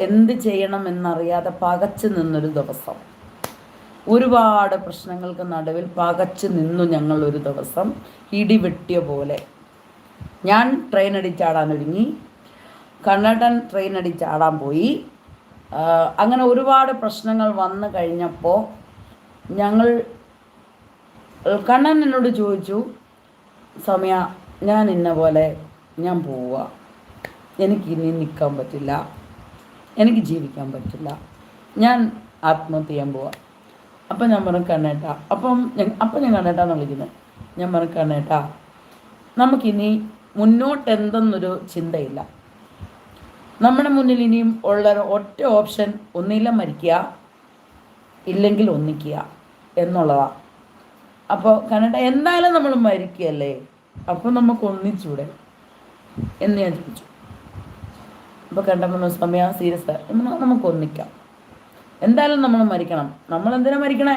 എന്ത് ചെയ്യണം എന്നറിയാതെ പകച്ചു നിന്നൊരു ദിവസം. ഒരുപാട് പ്രശ്നങ്ങൾക്ക് നടുവിൽ പകച്ചു നിന്നു ഞങ്ങൾ ഒരു ദിവസം. ഇടിവെട്ടിയ പോലെ ഞാൻ ട്രെയിൻ അടിച്ചാടാൻ ഒരുങ്ങി, കണ്ണേട്ടൻ ട്രെയിൻ അടിച്ചാടാൻ പോയി. അങ്ങനെ ഒരുപാട് പ്രശ്നങ്ങൾ വന്നു കഴിഞ്ഞപ്പോൾ ഞങ്ങൾ കണ്ണൻ എന്നോട് ചോദിച്ചു, സമയ ഞാൻ ഇന്ന പോലെ ഞാൻ പോവുക, എനിക്കിനി നിൽക്കാൻ പറ്റില്ല, എനിക്ക് ജീവിക്കാൻ പറ്റില്ല, ഞാൻ ആത്മഹത്യ ചെയ്യാൻ പോവാം. അപ്പം ഞാൻ പറഞ്ഞു കണ്ണേട്ടാ, അപ്പം ഞാൻ കണ്ണേട്ടാന്ന് വിളിക്കുന്നത്. ഞാൻ പറഞ്ഞു കണ്ണേട്ടാ, നമുക്കിനി മുന്നോട്ട് എന്തെന്നൊരു ചിന്തയില്ല. നമ്മുടെ മുന്നിൽ ഇനിയും ഉള്ള ഒറ്റ ഓപ്ഷൻ ഒന്നില്ല മരിക്കുക, ഇല്ലെങ്കിൽ ഒന്നിക്കുക എന്നുള്ളതാണ്. അപ്പോൾ കണ്ണേട്ട എന്തായാലും നമ്മൾ മരിക്കുകയല്ലേ, അപ്പോൾ നമുക്ക് ഒന്നിച്ചൂടെ എന്ന് ഞാൻ ചോദിച്ചു. അപ്പോൾ കണ്ടപ്പോൾ സമയ സീരിയസ്, നമുക്ക് ഒന്നിക്കാം, എന്തായാലും നമ്മൾ മരിക്കണം. നമ്മൾ എന്തിനാ മരിക്കണേ?